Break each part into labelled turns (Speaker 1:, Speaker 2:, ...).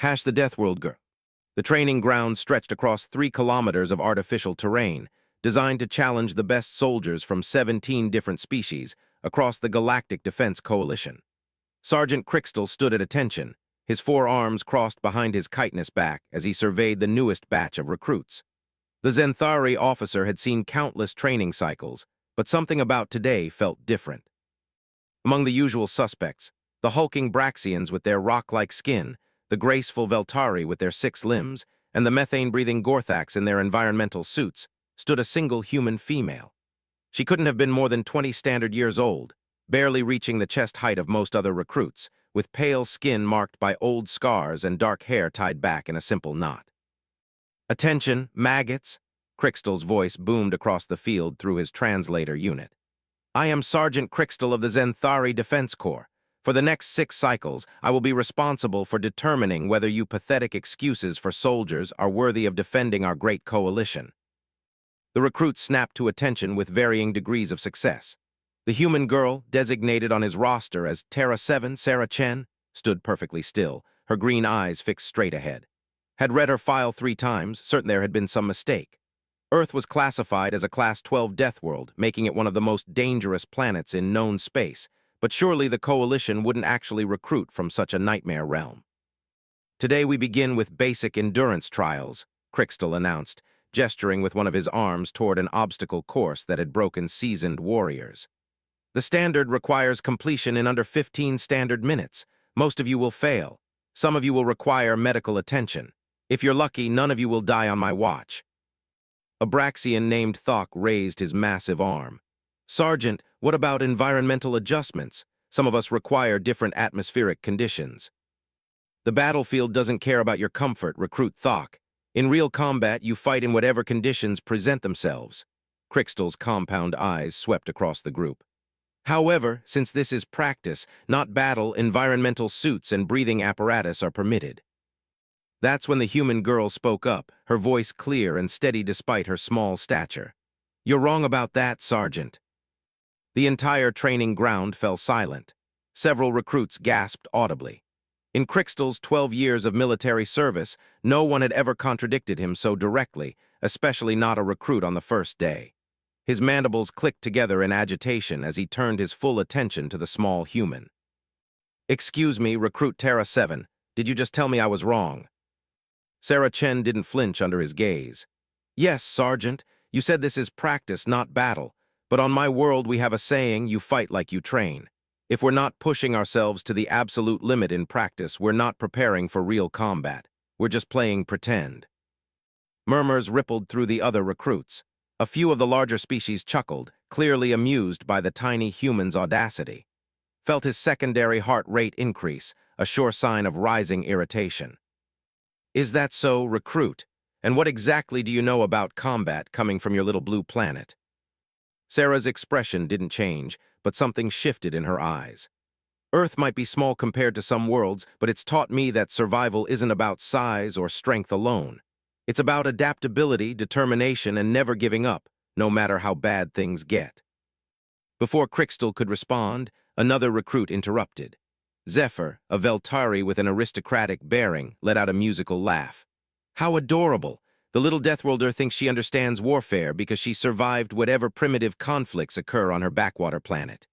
Speaker 1: The Deathworld girl. The training ground stretched across 3 kilometers of artificial terrain, designed to challenge the best soldiers from 17 different species across the Galactic Defense Coalition. Sergeant Crixtel stood at attention, his 4 arms crossed behind his chitinous back as he surveyed the newest batch of recruits. The Zenthari officer had seen countless training cycles, but something about today felt different. Among the usual suspects, the hulking Braxians with their rock-like skin, the graceful Veltari with their 6 limbs, and the methane-breathing Gorthaks in their environmental suits, stood a single human female. She couldn't have been more than 20 standard years old, barely reaching the chest height of most other recruits, with pale skin marked by old scars and dark hair tied back in a simple knot. "Attention, maggots!" Crixtel's voice boomed across the field through his translator unit. "I am Sergeant Crixtel of the Zenthari Defense Corps. For the next 6 cycles, I will be responsible for determining whether you pathetic excuses for soldiers are worthy of defending our great coalition." The recruits snapped to attention with varying degrees of success. The human girl, designated on his roster as Terra 7, Sarah Chen, stood perfectly still, her green eyes fixed straight ahead. Had read her file 3 times, certain there had been some mistake. Earth was classified as a Class 12 Deathworld, making it one of the most dangerous planets in known space, but surely the Coalition wouldn't actually recruit from such a nightmare realm. "Today we begin with basic endurance trials," Crixtel announced, gesturing with one of his arms toward an obstacle course that had broken seasoned warriors. "The standard requires completion in under 15 standard minutes. Most of you will fail. Some of you will require medical attention. If you're lucky, none of you will die on my watch." A Braxian named Thok raised his massive arm. "Sergeant, what about environmental adjustments? Some of us require different atmospheric conditions." "The battlefield doesn't care about your comfort, Recruit Thok. In real combat, you fight in whatever conditions present themselves." Crixtel's compound eyes swept across the group. "However, since this is practice, not battle, environmental suits and breathing apparatus are permitted." That's when the human girl spoke up, her voice clear and steady despite her small stature. "You're wrong about that, Sergeant." The entire training ground fell silent. Several recruits gasped audibly. In Crixtel's 12 years of military service, no one had ever contradicted him so directly, especially not a recruit on the first day. His mandibles clicked together in agitation as he turned his full attention to the small human. "Excuse me, Recruit Terra 7, did you just tell me I was wrong?" Sarah Chen didn't flinch under his gaze. "Yes, Sergeant, you said this is practice, not battle. But on my world we have a saying, you fight like you train. If we're not pushing ourselves to the absolute limit in practice, we're not preparing for real combat. We're just playing pretend." Murmurs rippled through the other recruits. A few of the larger species chuckled, clearly amused by the tiny human's audacity. Felt his secondary heart rate increase, a sure sign of rising irritation. "Is that so, Recruit? And what exactly do you know about combat coming from your little blue planet?" Sarah's expression didn't change, but something shifted in her eyes. "Earth might be small compared to some worlds, but it's taught me that survival isn't about size or strength alone. It's about adaptability, determination, and never giving up, no matter how bad things get." Before Crixtel could respond, another recruit interrupted. Zephyr, a Veltari with an aristocratic bearing, let out a musical laugh. "How adorable! The little Deathworlder thinks she understands warfare because she survived whatever primitive conflicts occur on her backwater planet."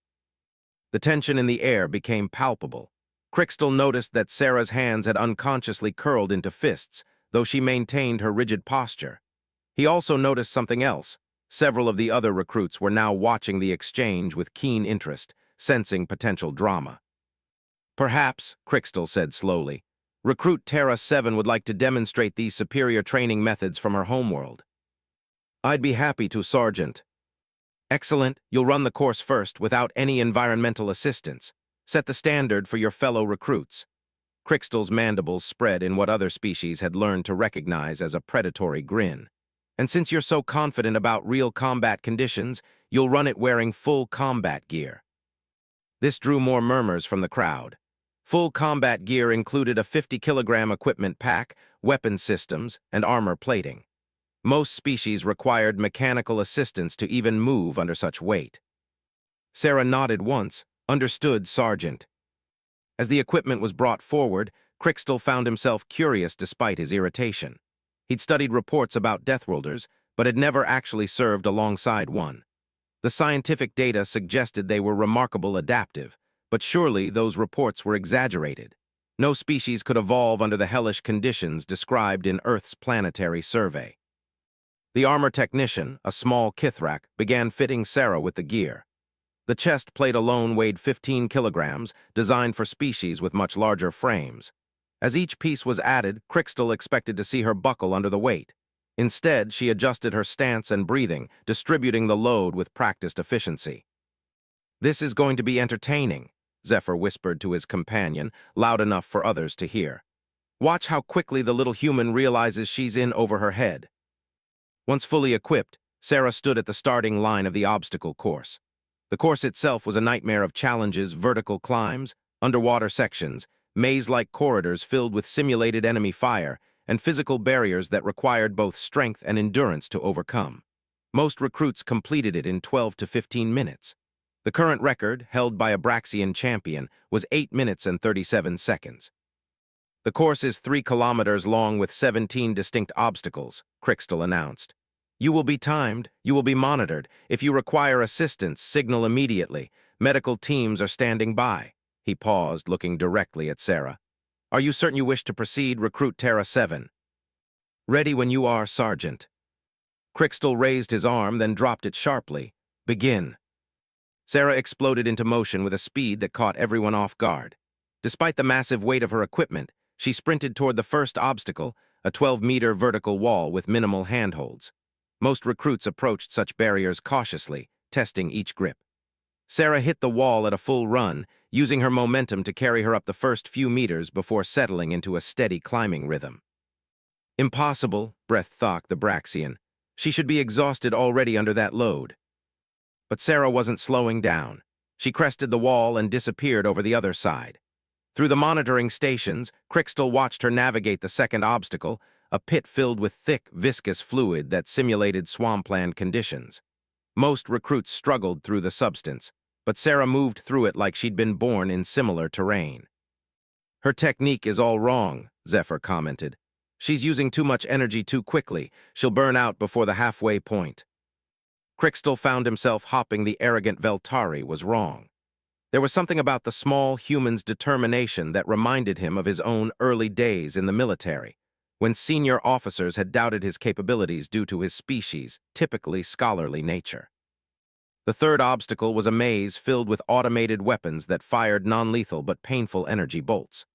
Speaker 1: The tension in the air became palpable. Crixtel noticed that Sarah's hands had unconsciously curled into fists, though she maintained her rigid posture. He also noticed something else. Several of the other recruits were now watching the exchange with keen interest, sensing potential drama. "Perhaps," Crixtel said slowly, "Recruit Terra 7 would like to demonstrate these superior training methods from her homeworld." "I'd be happy to, Sergeant." "Excellent. You'll run the course first, without any environmental assistance. Set the standard for your fellow recruits." Crixtel's mandibles spread in what other species had learned to recognize as a predatory grin. "And since you're so confident about real combat conditions, you'll run it wearing full combat gear." This drew more murmurs from the crowd. Full combat gear included a 50-kilogram equipment pack, weapon systems, and armor plating. Most species required mechanical assistance to even move under such weight. Sarah nodded once. "Understood, Sergeant." As the equipment was brought forward, Crystal found himself curious despite his irritation. He'd studied reports about Deathworlders, but had never actually served alongside one. The scientific data suggested they were remarkable adaptive, but surely those reports were exaggerated. No species could evolve under the hellish conditions described in Earth's planetary survey. The armor technician, a small Kithrak, began fitting Sarah with the gear. The chest plate alone weighed 15 kilograms, designed for species with much larger frames. As each piece was added, Crystal expected to see her buckle under the weight. Instead, she adjusted her stance and breathing, distributing the load with practiced efficiency. "This is going to be entertaining," Zephyr whispered to his companion, loud enough for others to hear. "Watch how quickly the little human realizes she's in over her head." Once fully equipped, Sarah stood at the starting line of the obstacle course. The course itself was a nightmare of challenges, vertical climbs, underwater sections, maze-like corridors filled with simulated enemy fire, and physical barriers that required both strength and endurance to overcome. Most recruits completed it in 12 to 15 minutes. The current record, held by a Braxian champion, was 8 minutes and 37 seconds. "The course is 3 kilometers long with 17 distinct obstacles," Crystal announced. "You will be timed, you will be monitored. If you require assistance, signal immediately. Medical teams are standing by." He paused, looking directly at Sarah. "Are you certain you wish to proceed, Recruit Terra 7? "Ready when you are, Sergeant." Crystal raised his arm, then dropped it sharply. "Begin." Sarah exploded into motion with a speed that caught everyone off guard. Despite the massive weight of her equipment, she sprinted toward the first obstacle, a 12-meter vertical wall with minimal handholds. Most recruits approached such barriers cautiously, testing each grip. Sarah hit the wall at a full run, using her momentum to carry her up the first few meters before settling into a steady climbing rhythm. "Impossible," breathed Thok, the Braxian. "She should be exhausted already under that load." But Sarah wasn't slowing down. She crested the wall and disappeared over the other side. Through the monitoring stations, Crystal watched her navigate the second obstacle, a pit filled with thick, viscous fluid that simulated swampland conditions. Most recruits struggled through the substance, but Sarah moved through it like she'd been born in similar terrain. "Her technique is all wrong," Zephyr commented. "She's using too much energy too quickly. She'll burn out before the halfway point." Crystal found himself hopping the arrogant Veltari was wrong. There was something about the small human's determination that reminded him of his own early days in the military, when senior officers had doubted his capabilities due to his species' typically scholarly nature. The third obstacle was a maze filled with automated weapons that fired non-lethal but painful energy bolts.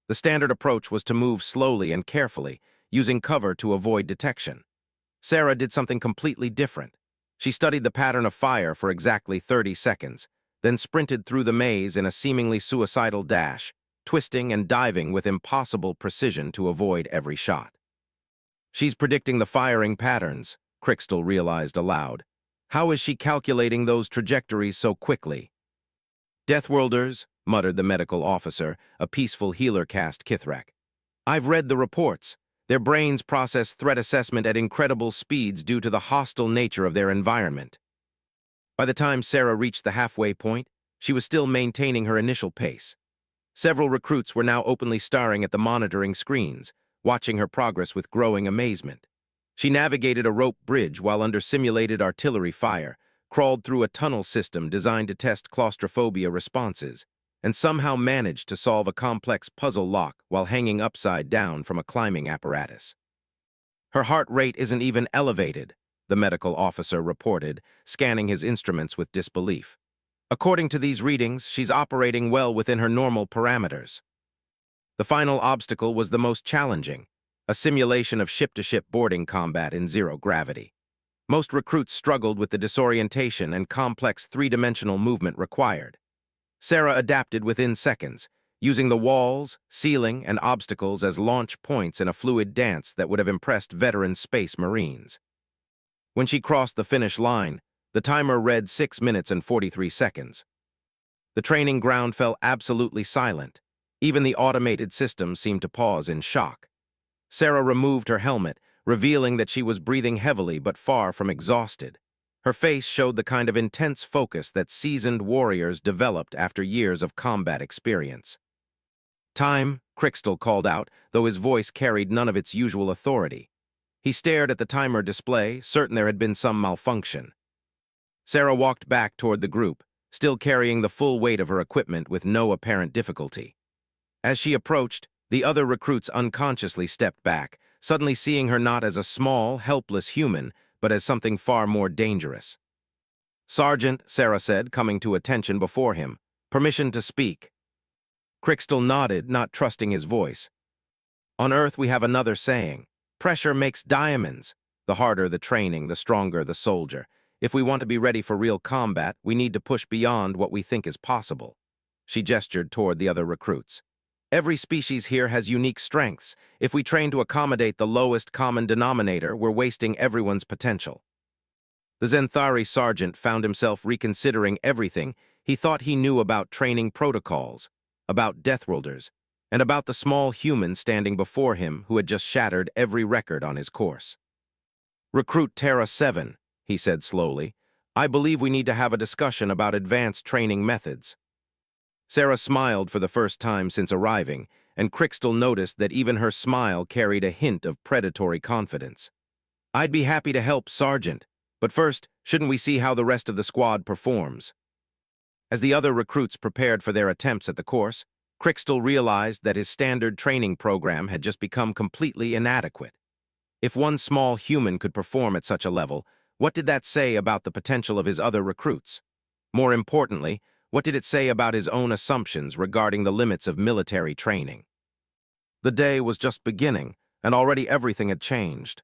Speaker 1: The standard approach was to move slowly and carefully, using cover to avoid detection. Sarah did something completely different. She studied the pattern of fire for exactly 30 seconds, then sprinted through the maze in a seemingly suicidal dash, twisting and diving with impossible precision to avoid every shot. "She's predicting the firing patterns," Crystal realized aloud. "How is she calculating those trajectories so quickly?" "Deathworlders," muttered the medical officer, a peaceful healer caste Kithrak. "I've read the reports. Their brains process threat assessment at incredible speeds due to the hostile nature of their environment." By the time Sarah reached the halfway point, she was still maintaining her initial pace. Several recruits were now openly staring at the monitoring screens, watching her progress with growing amazement. She navigated a rope bridge while under simulated artillery fire, crawled through a tunnel system designed to test claustrophobia responses, and somehow managed to solve a complex puzzle lock while hanging upside down from a climbing apparatus. "Her heart rate isn't even elevated," the medical officer reported, scanning his instruments with disbelief. "According to these readings, she's operating well within her normal parameters." The final obstacle was the most challenging, a simulation of ship-to-ship boarding combat in zero gravity. Most recruits struggled with the disorientation and complex three-dimensional movement required. Sarah adapted within seconds, using the walls, ceiling, and obstacles as launch points in a fluid dance that would have impressed veteran space marines. When she crossed the finish line, the timer read 6 minutes and 43 seconds. The training ground fell absolutely silent. Even the automated system seemed to pause in shock. Sarah removed her helmet, revealing that she was breathing heavily but far from exhausted. Her face showed the kind of intense focus that seasoned warriors developed after years of combat experience. Time, Crystal called out, though his voice carried none of its usual authority. He stared at the timer display, certain there had been some malfunction. Sarah walked back toward the group, still carrying the full weight of her equipment with no apparent difficulty. As she approached, the other recruits unconsciously stepped back, suddenly seeing her not as a small, helpless human, but as something far more dangerous. "Sergeant," Sarah said, coming to attention before him. "Permission to speak." Crystal nodded, not trusting his voice. "On Earth we have another saying. Pressure makes diamonds. The harder the training, the stronger the soldier. If we want to be ready for real combat, we need to push beyond what we think is possible." She gestured toward the other recruits. "Every species here has unique strengths. If we train to accommodate the lowest common denominator, we're wasting everyone's potential." The Zenthari sergeant found himself reconsidering everything he thought he knew about training protocols, about Deathworlders, and about the small human standing before him who had just shattered every record on his course. "Recruit Terra 7, he said slowly. "I believe we need to have a discussion about advanced training methods." Sarah smiled for the first time since arriving, and Crystal noticed that even her smile carried a hint of predatory confidence. "I'd be happy to help, Sergeant, but first, shouldn't we see how the rest of the squad performs?" As the other recruits prepared for their attempts at the course, Crystal realized that his standard training program had just become completely inadequate. If one small human could perform at such a level, what did that say about the potential of his other recruits? More importantly, what did it say about his own assumptions regarding the limits of military training? The day was just beginning, and already everything had changed.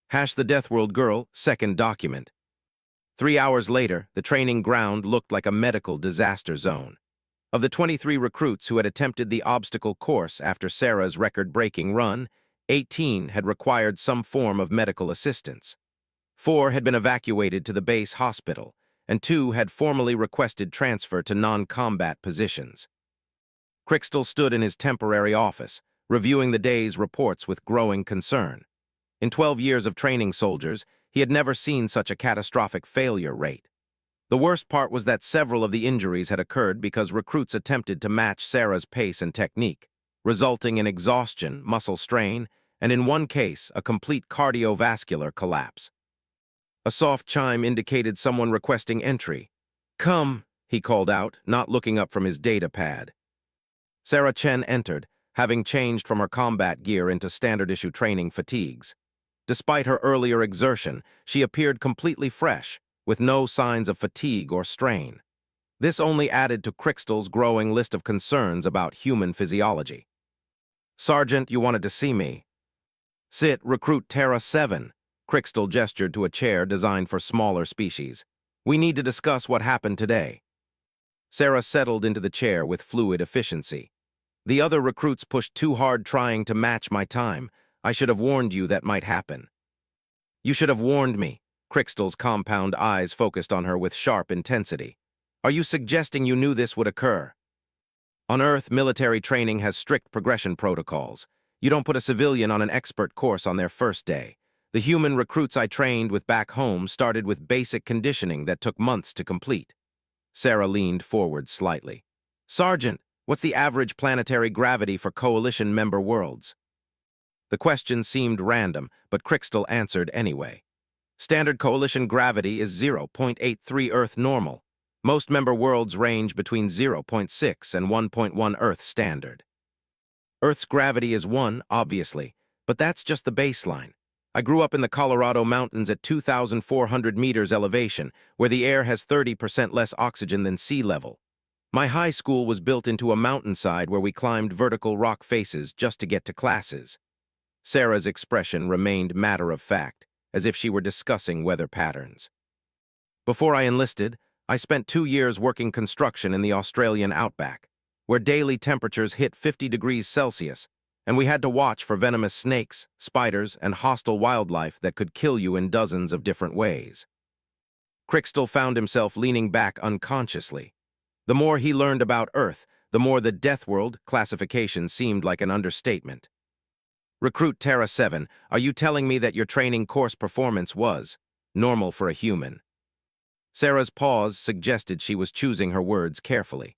Speaker 1: The Deathworld Girl, second document. 3 hours later, the training ground looked like a medical disaster zone. Of the 23 recruits who had attempted the obstacle course after Sarah's record-breaking run, 18 had required some form of medical assistance. 4 had been evacuated to the base hospital, and 2 had formally requested transfer to non-combat positions. Crystal stood in his temporary office, reviewing the day's reports with growing concern. In 12 years of training soldiers, he had never seen such a catastrophic failure rate. The worst part was that several of the injuries had occurred because recruits attempted to match Sarah's pace and technique, resulting in exhaustion, muscle strain, and in one case, a complete cardiovascular collapse. A soft chime indicated someone requesting entry. "Come," he called out, not looking up from his data pad. Sarah Chen entered, having changed from her combat gear into standard-issue training fatigues. Despite her earlier exertion, she appeared completely fresh, with no signs of fatigue or strain. This only added to Crystal's growing list of concerns about human physiology. "Sergeant, you wanted to see me." "Sit, Recruit Terra 7. Crystal gestured to a chair designed for smaller species. "We need to discuss what happened today." Sarah settled into the chair with fluid efficiency. "The other recruits pushed too hard trying to match my time. I should have warned you that might happen." "You should have warned me." Crystal's compound eyes focused on her with sharp intensity. "Are you suggesting you knew this would occur?" On Earth, military training has strict progression protocols. You don't put a civilian on an expert course on their first day. The human recruits I trained with back home started with basic conditioning that took months to complete. Sarah leaned forward slightly. "Sergeant, what's the average planetary gravity for Coalition member worlds?" The question seemed random, but Crystal answered anyway. "Standard Coalition gravity is 0.83 Earth normal. Most member worlds range between 0.6 and 1.1 Earth standard. Earth's gravity is 1, obviously, but that's just the baseline. I grew up in the Colorado mountains at 2,400 meters elevation, where the air has 30% less oxygen than sea level. My high school was built into a mountainside where we climbed vertical rock faces just to get to classes." Sarah's expression remained matter-of-fact, as if she were discussing weather patterns. "Before I enlisted, I spent 2 years working construction in the Australian outback, where daily temperatures hit 50 degrees Celsius, and we had to watch for venomous snakes, spiders, and hostile wildlife that could kill you in dozens of different ways." Crystal found himself leaning back unconsciously. The more he learned about Earth, the more the Deathworld classification seemed like an understatement. "Recruit Terra 7, are you telling me that your training course performance was normal for a human?" Sarah's pause suggested she was choosing her words carefully.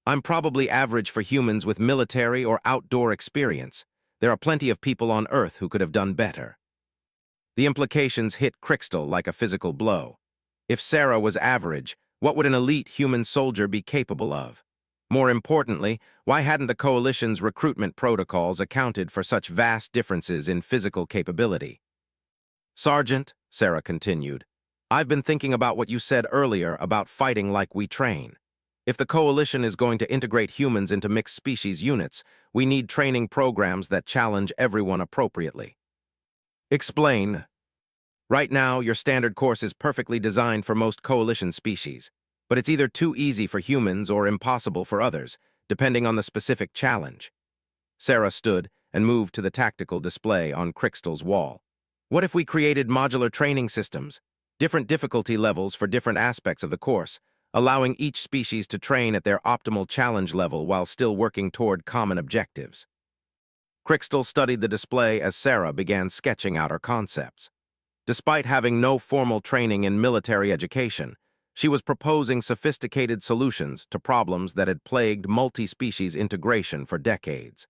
Speaker 1: I'm probably average for humans with military or outdoor experience. There are plenty of people on Earth who could have done better. The implications hit Crystal like a physical blow. If Sarah was average, what would an elite human soldier be capable of? More importantly, why hadn't the Coalition's recruitment protocols accounted for such vast differences in physical capability? Sergeant, Sarah continued, I've been thinking about what you said earlier about fighting like we train. If the Coalition is going to integrate humans into mixed species units, we need training programs that challenge everyone appropriately. Explain. Right now, your standard course is perfectly designed for most Coalition species, but it's either too easy for humans or impossible for others, depending on the specific challenge. Sarah stood and moved to the tactical display on Crystal's wall. What if we created modular training systems, different difficulty levels for different aspects of the course, allowing each species to train at their optimal challenge level while still working toward common objectives? Crystal studied the display as Sarah began sketching out her concepts. Despite having no formal training in military education, she was proposing sophisticated solutions to problems that had plagued multi-species integration for decades.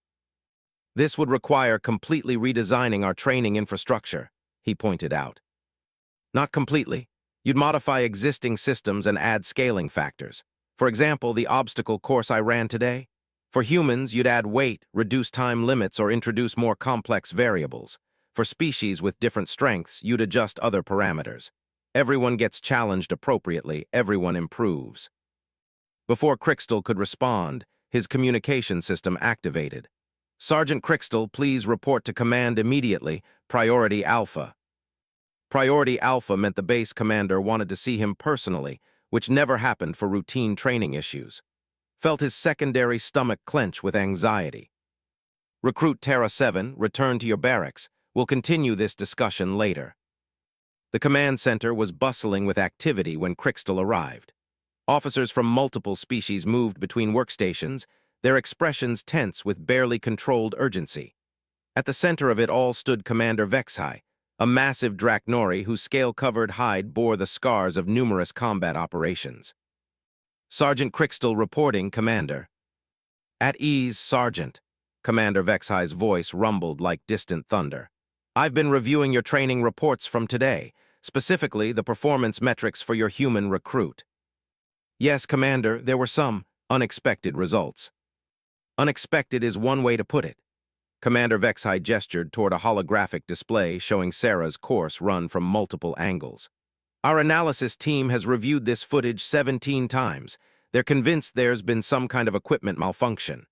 Speaker 1: This would require completely redesigning our training infrastructure, he pointed out. Not completely. You'd modify existing systems and add scaling factors. For example, the obstacle course I ran today. For humans, you'd add weight, reduce time limits, or introduce more complex variables. For species with different strengths, you'd adjust other parameters. Everyone gets challenged appropriately, everyone improves. Before Crystal could respond, his communication system activated. Sergeant Crystal, please report to command immediately, Priority Alpha. Priority Alpha meant the base commander wanted to see him personally, which never happened for routine training issues. Felt his secondary stomach clench with anxiety. Recruit Terra 7, return to your barracks. We'll continue this discussion later. The command center was bustling with activity when Crystal arrived. Officers from multiple species moved between workstations, their expressions tense with barely controlled urgency. At the center of it all stood Commander Vexhai, a massive Drachnori whose scale-covered hide bore the scars of numerous combat operations. Sergeant Crystal reporting, Commander. At ease, Sergeant. Commander Vexhai's voice rumbled like distant thunder. I've been reviewing your training reports from today, specifically the performance metrics for your human recruit. Yes, Commander, there were some unexpected results. Unexpected is one way to put it. Commander Vexhai gestured toward a holographic display showing Sarah's course run from multiple angles. Our analysis team has reviewed this footage 17 times. They're convinced there's been some kind of equipment malfunction.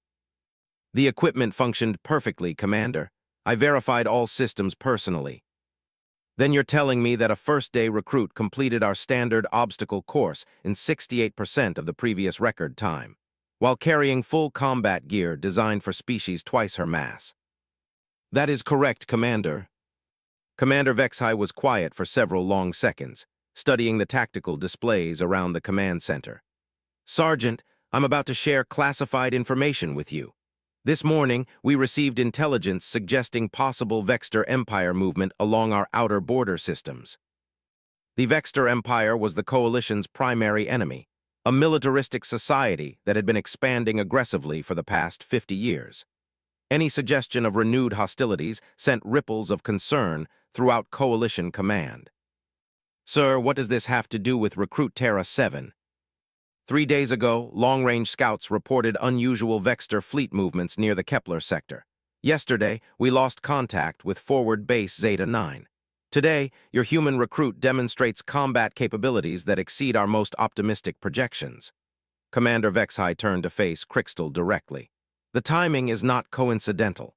Speaker 1: The equipment functioned perfectly, Commander. I verified all systems personally. Then you're telling me that a first-day recruit completed our standard obstacle course in 68% of the previous record time, while carrying full combat gear designed for species twice her mass. That is correct, Commander. Commander Vexhai was quiet for several long seconds, studying the tactical displays around the command center. Sergeant, I'm about to share classified information with you. This morning, we received intelligence suggesting possible Vexter Empire movement along our outer border systems. The Vexter Empire was the Coalition's primary enemy, a militaristic society that had been expanding aggressively for the past 50 years. Any suggestion of renewed hostilities sent ripples of concern throughout Coalition command. Sir, what does this have to do with Recruit Terra 7? 3 days ago, long-range scouts reported unusual Vexter fleet movements near the Kepler sector. Yesterday, we lost contact with forward base Zeta 9. Today, your human recruit demonstrates combat capabilities that exceed our most optimistic projections. Commander Vexhai turned to face Crystal directly. The timing is not coincidental.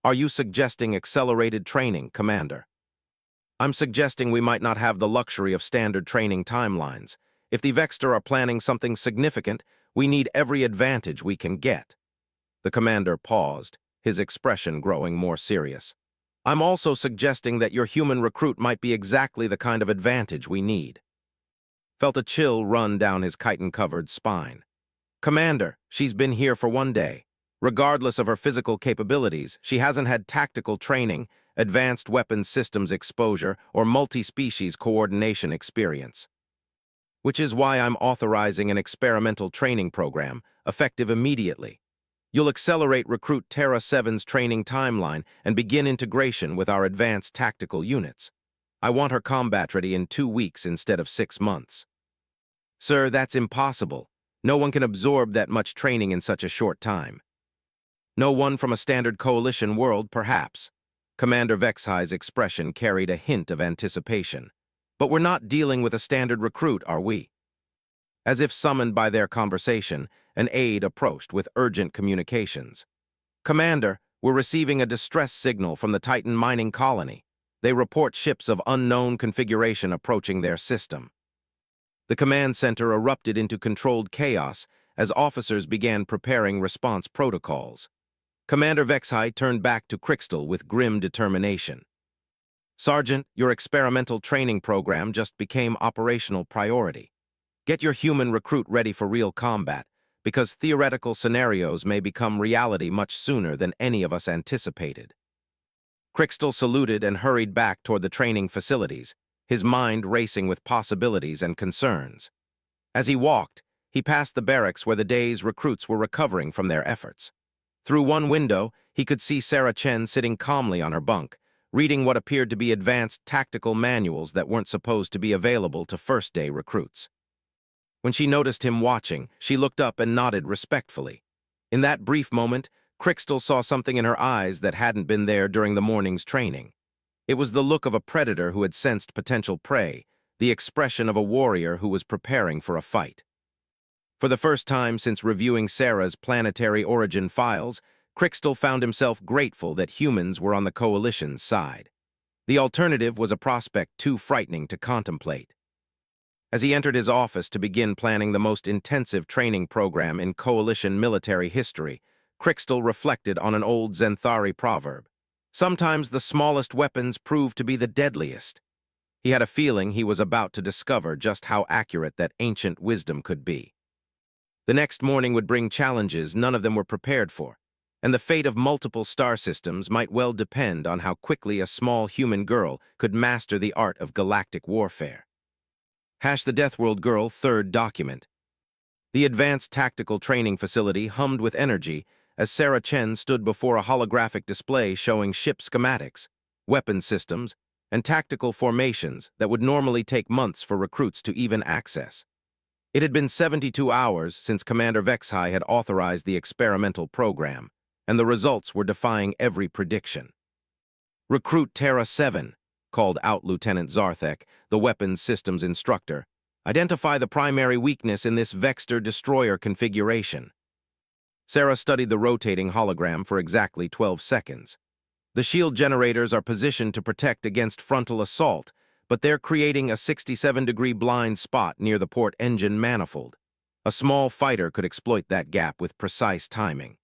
Speaker 1: Are you suggesting accelerated training, Commander? I'm suggesting we might not have the luxury of standard training timelines. If the Vexter are planning something significant, we need every advantage we can get. The commander paused, his expression growing more serious. I'm also suggesting that your human recruit might be exactly the kind of advantage we need. Felt a chill run down his chitin-covered spine. Commander, she's been here for 1 day. Regardless of her physical capabilities, she hasn't had tactical training, advanced weapons systems exposure, or multi-species coordination experience. which is why I'm authorizing an experimental training program, effective immediately. You'll accelerate Recruit Terra 7's training timeline and begin integration with our advanced tactical units. I want her combat ready in 2 weeks instead of 6 months. Sir, that's impossible. No one can absorb that much training in such a short time. No one from a standard coalition world, perhaps. Commander Vexhi's expression carried a hint of anticipation. But we're not dealing with a standard recruit, are we? As if summoned by their conversation, an aide approached with urgent communications. Commander, we're receiving a distress signal from the Titan mining colony. They report ships of unknown configuration approaching their system. The command center erupted into controlled chaos as officers began preparing response protocols. Commander Vexhi turned back to Crystal with grim determination. Sergeant, your experimental training program just became operational priority. Get your human recruit ready for real combat, because theoretical scenarios may become reality much sooner than any of us anticipated. Crystal saluted and hurried back toward the training facilities, his mind racing with possibilities and concerns. As he walked, he passed the barracks where the day's recruits were recovering from their efforts. Through one window, he could see Sarah Chen sitting calmly on her bunk, reading what appeared to be advanced tactical manuals that weren't supposed to be available to first-day recruits. When she noticed him watching, she looked up and nodded respectfully. In that brief moment, Crystal saw something in her eyes that hadn't been there during the morning's training. It was the look of a predator who had sensed potential prey, the expression of a warrior who was preparing for a fight. For the first time since reviewing Sarah's planetary origin files, Crystal found himself grateful that humans were on the Coalition's side. The alternative was a prospect too frightening to contemplate. As he entered his office to begin planning the most intensive training program in Coalition military history, Crystal reflected on an old Zenthari proverb. Sometimes the smallest weapons prove to be the deadliest. He had a feeling he was about to discover just how accurate that ancient wisdom could be. The next morning would bring challenges none of them were prepared for, and the fate of multiple star systems might well depend on how quickly a small human girl could master the art of galactic warfare. The Deathworld Girl, third document. The advanced tactical training facility hummed with energy as Sarah Chen stood before a holographic display showing ship schematics, weapon systems, and tactical formations that would normally take months for recruits to even access. It had been 72 hours since Commander Vexhi had authorized the experimental program, and the results were defying every prediction. Recruit Terra 7, called out Lieutenant Zarthek, the weapons systems instructor. Identify the primary weakness in this Vexter destroyer configuration. Sarah studied the rotating hologram for exactly 12 seconds. The shield generators are positioned to protect against frontal assault, but they're creating a 67-degree blind spot near the port engine manifold. A small fighter could exploit that gap with precise timing.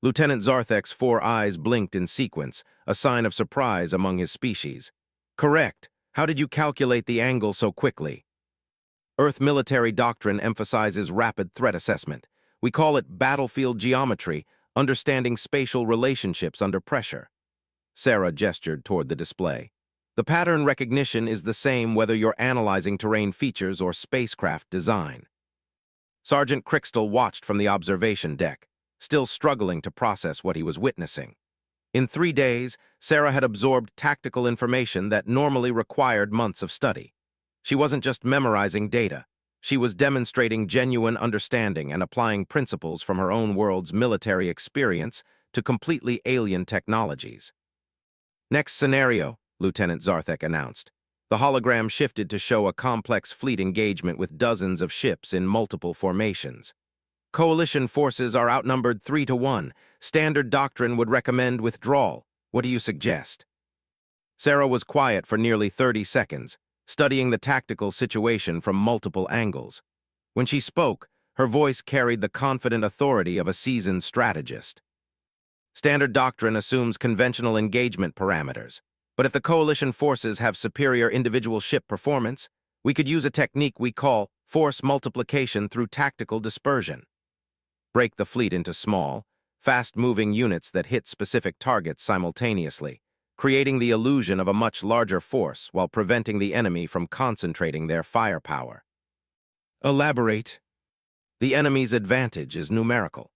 Speaker 1: Lieutenant Zarthek's 4 eyes blinked in sequence, a sign of surprise among his species. Correct. How did you calculate the angle so quickly? Earth military doctrine emphasizes rapid threat assessment. We call it battlefield geometry, understanding spatial relationships under pressure. Sarah gestured toward the display. The pattern recognition is the same whether you're analyzing terrain features or spacecraft design. Sergeant Crystal watched from the observation deck, still struggling to process what he was witnessing. In 3 days, Sarah had absorbed tactical information that normally required months of study. She wasn't just memorizing data. She was demonstrating genuine understanding and applying principles from her own world's military experience to completely alien technologies. Next scenario, Lieutenant Zarthek announced. The hologram shifted to show a complex fleet engagement with dozens of ships in multiple formations. Coalition forces are outnumbered 3-1. Standard doctrine would recommend withdrawal. What do you suggest? Sarah was quiet for nearly 30 seconds, studying the tactical situation from multiple angles. When she spoke, her voice carried the confident authority of a seasoned strategist. Standard doctrine assumes conventional engagement parameters, but if the coalition forces have superior individual ship performance, we could use a technique we call force multiplication through tactical dispersion. Break the fleet into small, fast-moving units that hit specific targets simultaneously, creating the illusion of a much larger force while preventing the enemy from concentrating their firepower. Elaborate. The enemy's advantage is numerical.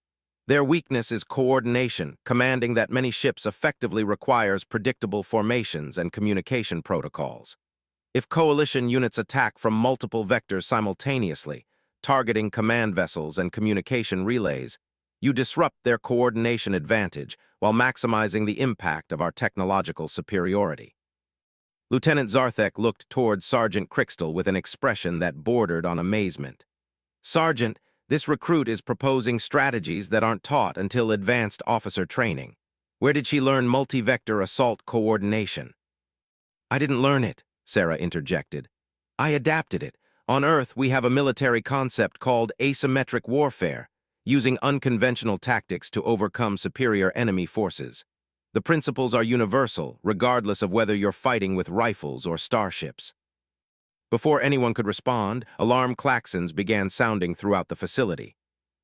Speaker 1: Their weakness is coordination, commanding that many ships effectively requires predictable formations and communication protocols. If coalition units attack from multiple vectors simultaneously, targeting command vessels and communication relays, you disrupt their coordination advantage while maximizing the impact of our technological superiority. Lieutenant Zarthek looked toward Sergeant Crixtel with an expression that bordered on amazement. Sergeant, this recruit is proposing strategies that aren't taught until advanced officer training. Where did she learn multi-vector assault coordination? I didn't learn it, Sarah interjected. I adapted it. On Earth, we have a military concept called asymmetric warfare, using unconventional tactics to overcome superior enemy forces. The principles are universal, regardless of whether you're fighting with rifles or starships. Before anyone could respond, alarm klaxons began sounding throughout the facility.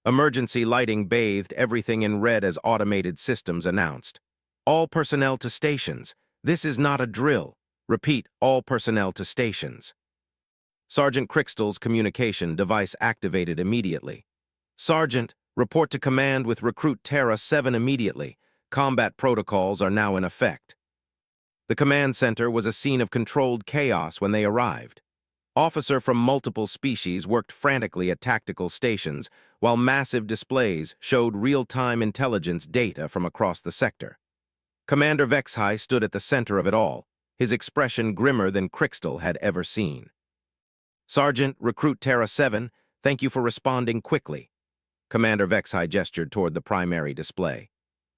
Speaker 1: Emergency lighting bathed everything in red as automated systems announced. All personnel to stations. This is not a drill. Repeat, all personnel to stations. Sergeant Crixtel's communication device activated immediately. Sergeant, report to command with Recruit Terra 7 immediately. Combat protocols are now in effect. The command center was a scene of controlled chaos when they arrived. Officers from multiple species worked frantically at tactical stations, while massive displays showed real-time intelligence data from across the sector. Commander Vexhai stood at the center of it all, his expression grimmer than Crixtel had ever seen. Sergeant, Recruit Terra 7, thank you for responding quickly. Commander Vexhai gestured toward the primary display.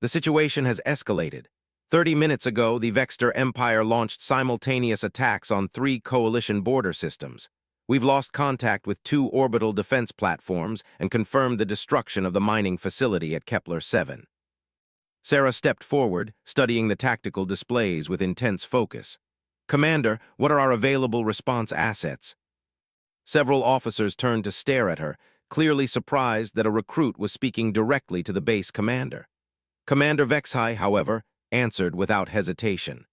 Speaker 1: The situation has escalated. 30 minutes ago, the Vexter Empire launched simultaneous attacks on 3 coalition border systems. We've lost contact with 2 orbital defense platforms and confirmed the destruction of the mining facility at Kepler 7. Sarah stepped forward, studying the tactical displays with intense focus. Commander, what are our available response assets? Several officers turned to stare at her, clearly surprised that a recruit was speaking directly to the base commander. Commander Vexhai, however, answered without hesitation.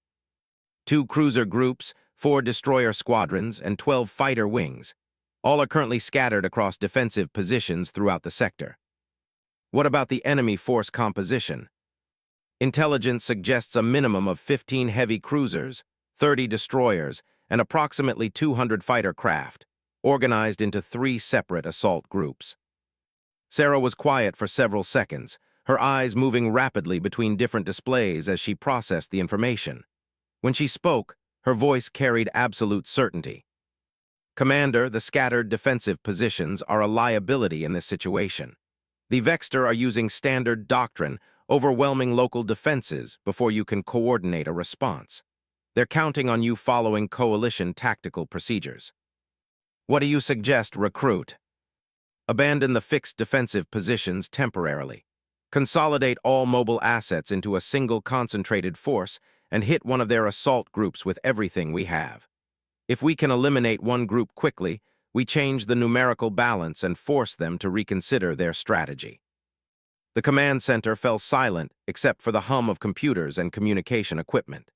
Speaker 1: 2 cruiser groups, 4 destroyer squadrons, and 12 fighter wings. All are currently scattered across defensive positions throughout the sector. What about the enemy force composition? Intelligence suggests a minimum of 15 heavy cruisers, 30 destroyers, and approximately 200 fighter craft, organized into 3 separate assault groups. Sarah was quiet for several seconds, her eyes moving rapidly between different displays as she processed the information. When she spoke, her voice carried absolute certainty. Commander, the scattered defensive positions are a liability in this situation. The Vexter are using standard doctrine, overwhelming local defenses before you can coordinate a response. They're counting on you following coalition tactical procedures. What do you suggest, Recruit? Abandon the fixed defensive positions temporarily. Consolidate all mobile assets into a single concentrated force and hit one of their assault groups with everything we have. If we can eliminate one group quickly, we change the numerical balance and force them to reconsider their strategy. The command center fell silent except for the hum of computers and communication equipment.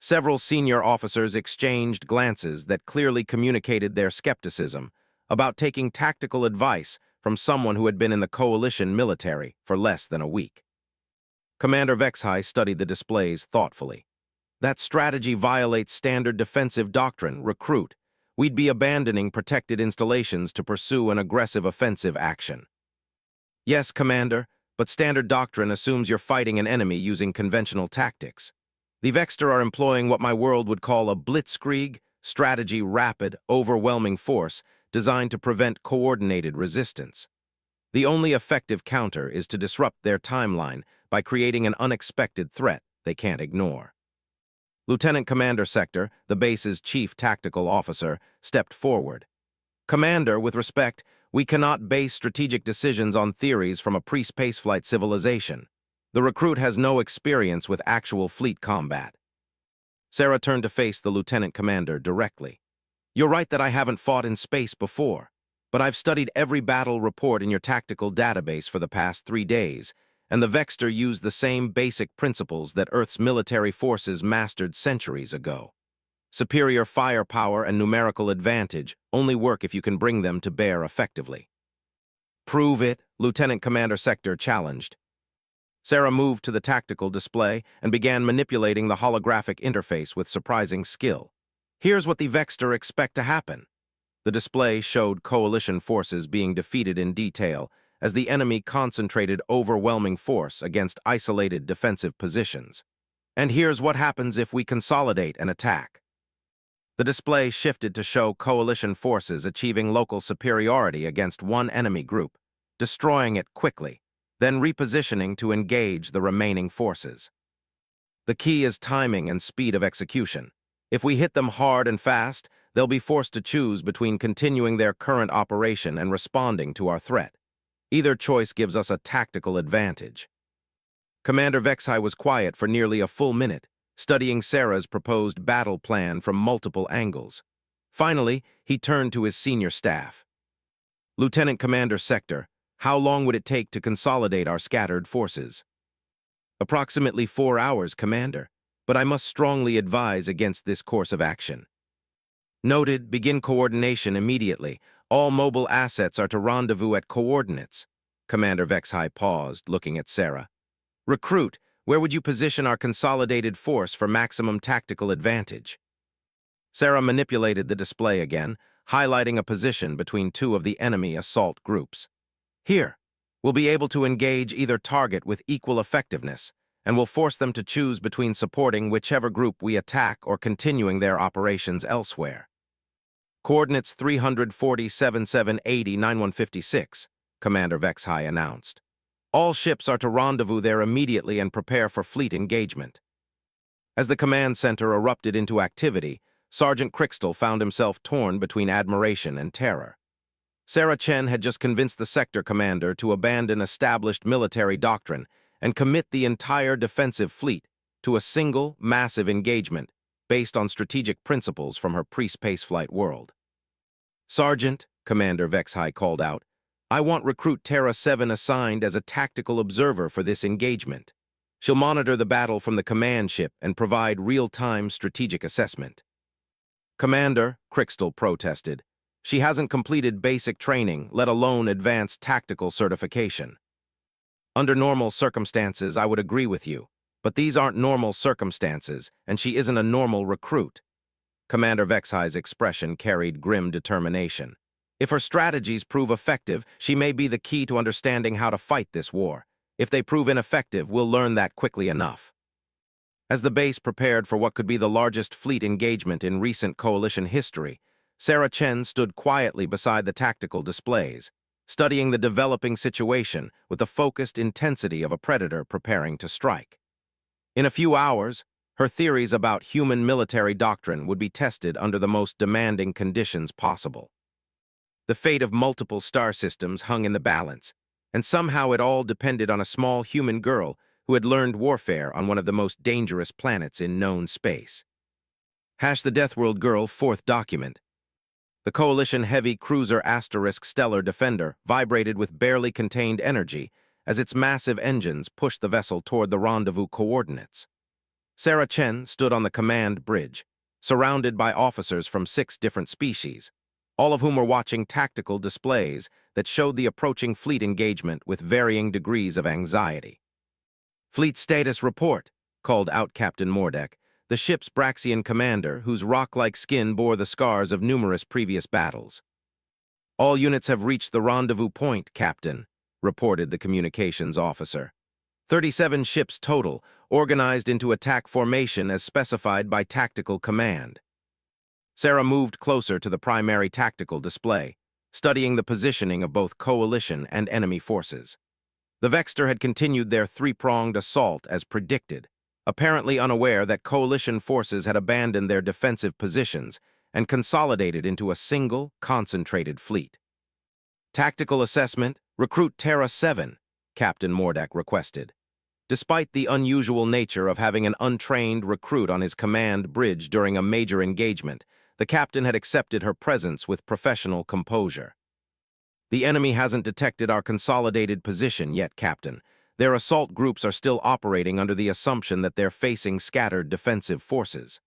Speaker 1: Several senior officers exchanged glances that clearly communicated their skepticism about taking tactical advice from someone who had been in the coalition military for less than a week. Commander Vexhai studied the displays thoughtfully. That strategy violates standard defensive doctrine, Recruit. We'd be abandoning protected installations to pursue an aggressive offensive action. Yes, Commander, but standard doctrine assumes you're fighting an enemy using conventional tactics. The Vexter are employing what my world would call a blitzkrieg, strategy rapid, overwhelming force designed to prevent coordinated resistance. The only effective counter is to disrupt their timeline by creating an unexpected threat they can't ignore. Lieutenant Commander Sector, the base's chief tactical officer, stepped forward. Commander, with respect, we cannot base strategic decisions on theories from a pre-spaceflight civilization. The recruit has no experience with actual fleet combat. Sarah turned to face the lieutenant commander directly. You're right that I haven't fought in space before, but I've studied every battle report in your tactical database for the past 3 days, and the Vexter used the same basic principles that Earth's military forces mastered centuries ago. Superior firepower and numerical advantage only work if you can bring them to bear effectively. Prove it, Lieutenant Commander Sector challenged. Sarah moved to the tactical display and began manipulating the holographic interface with surprising skill. Here's what the Vexter expect to happen. The display showed coalition forces being defeated in detail as the enemy concentrated overwhelming force against isolated defensive positions. And here's what happens if we consolidate an attack. The display shifted to show coalition forces achieving local superiority against one enemy group, destroying it quickly, then repositioning to engage the remaining forces. The key is timing and speed of execution. If we hit them hard and fast, they'll be forced to choose between continuing their current operation and responding to our threat. Either choice gives us a tactical advantage. Commander Vexai was quiet for nearly a full minute, studying Sarah's proposed battle plan from multiple angles. Finally, he turned to his senior staff. Lieutenant Commander Sector, how long would it take to consolidate our scattered forces? Approximately 4 hours, Commander, but I must strongly advise against this course of action. Noted, begin coordination immediately. All mobile assets are to rendezvous at coordinates. Commander Vexai paused, looking at Sarah. Recruit, where would you position our consolidated force for maximum tactical advantage? Sarah manipulated the display again, highlighting a position between two of the enemy assault groups. Here, we'll be able to engage either target with equal effectiveness, and will force them to choose between supporting whichever group we attack or continuing their operations elsewhere. Coordinates 340-7780-9156, Commander Vexai announced. All ships are to rendezvous there immediately and prepare for fleet engagement. As the command center erupted into activity, Sergeant Crixtel found himself torn between admiration and terror. Sarah Chen had just convinced the sector commander to abandon established military doctrine and commit the entire defensive fleet to a single, massive engagement based on strategic principles from her pre-spaceflight world. Sergeant, Commander Vexai called out, I want Recruit Terra 7 assigned as a tactical observer for this engagement. She'll monitor the battle from the command ship and provide real-time strategic assessment. Commander, Crixtel protested, she hasn't completed basic training, let alone advanced tactical certification. Under normal circumstances, I would agree with you, but these aren't normal circumstances, and she isn't a normal recruit. Commander Vexai's expression carried grim determination. If her strategies prove effective, she may be the key to understanding how to fight this war. If they prove ineffective, we'll learn that quickly enough. As the base prepared for what could be the largest fleet engagement in recent coalition history, Sarah Chen stood quietly beside the tactical displays, studying the developing situation with the focused intensity of a predator preparing to strike. In a few hours, her theories about human military doctrine would be tested under the most demanding conditions possible. The fate of multiple star systems hung in the balance, and somehow it all depended on a small human girl who had learned warfare on one of the most dangerous planets in known space. The Deathworld Girl, 4th document. The Coalition heavy cruiser Asterisk Stellar Defender vibrated with barely contained energy as its massive engines pushed the vessel toward the rendezvous coordinates. Sarah Chen stood on the command bridge, surrounded by officers from 6 different species, all of whom were watching tactical displays that showed the approaching fleet engagement with varying degrees of anxiety. Fleet status report, called out Captain Mordek, the ship's Braxian commander, whose rock-like skin bore the scars of numerous previous battles. All units have reached the rendezvous point, Captain, reported the communications officer. 37 ships total, organized into attack formation as specified by tactical command. Sarah moved closer to the primary tactical display, studying the positioning of both coalition and enemy forces. The Vexter had continued their 3-pronged assault as predicted, apparently unaware that coalition forces had abandoned their defensive positions and consolidated into a single, concentrated fleet. Tactical assessment, Recruit Terra 7, Captain Mordek requested. Despite the unusual nature of having an untrained recruit on his command bridge during a major engagement, the captain had accepted her presence with professional composure. The enemy hasn't detected our consolidated position yet, Captain. Their assault groups are still operating under the assumption that they're facing scattered defensive forces.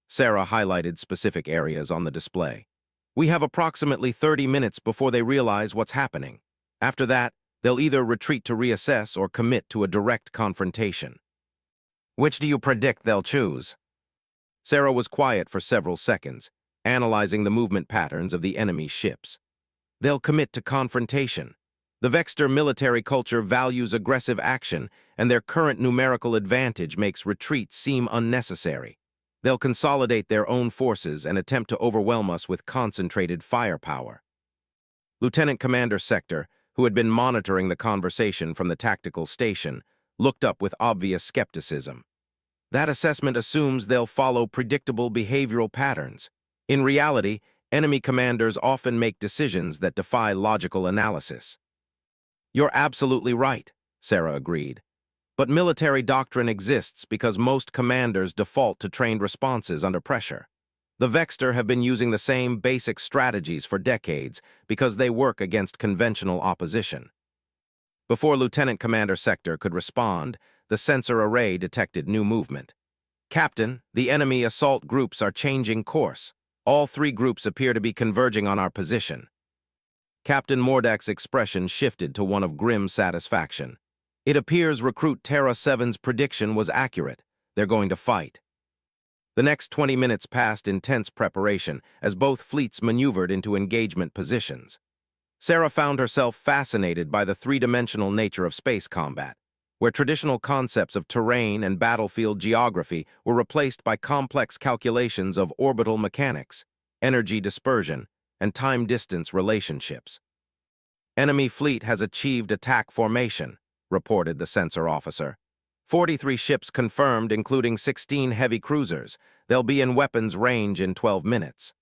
Speaker 1: Sarah highlighted specific areas on the display. We have approximately 30 minutes before they realize what's happening. After that, they'll either retreat to reassess or commit to a direct confrontation. Which do you predict they'll choose? Sarah was quiet for several seconds, analyzing the movement patterns of the enemy ships. They'll commit to confrontation. The Vexter military culture values aggressive action, and their current numerical advantage makes retreat seem unnecessary. They'll consolidate their own forces and attempt to overwhelm us with concentrated firepower. Lieutenant Commander Sector, who had been monitoring the conversation from the tactical station, looked up with obvious skepticism. That assessment assumes they'll follow predictable behavioral patterns. In reality, enemy commanders often make decisions that defy logical analysis. You're absolutely right, Sarah agreed. But military doctrine exists because most commanders default to trained responses under pressure. The Vexter have been using the same basic strategies for decades because they work against conventional opposition. Before Lieutenant Commander Sector could respond, the sensor array detected new movement. Captain, the enemy assault groups are changing course. All three groups appear to be converging on our position. Captain Mordek's expression shifted to one of grim satisfaction. It appears Recruit Terra 7's prediction was accurate. They're going to fight. The next 20 minutes passed intense preparation as both fleets maneuvered into engagement positions. Sarah found herself fascinated by the three-dimensional nature of space combat, where traditional concepts of terrain and battlefield geography were replaced by complex calculations of orbital mechanics, energy dispersion, and time-distance relationships. Enemy fleet has achieved attack formation, reported the sensor officer. 43 ships confirmed, including 16 heavy cruisers. They'll be in weapons range in 12 minutes.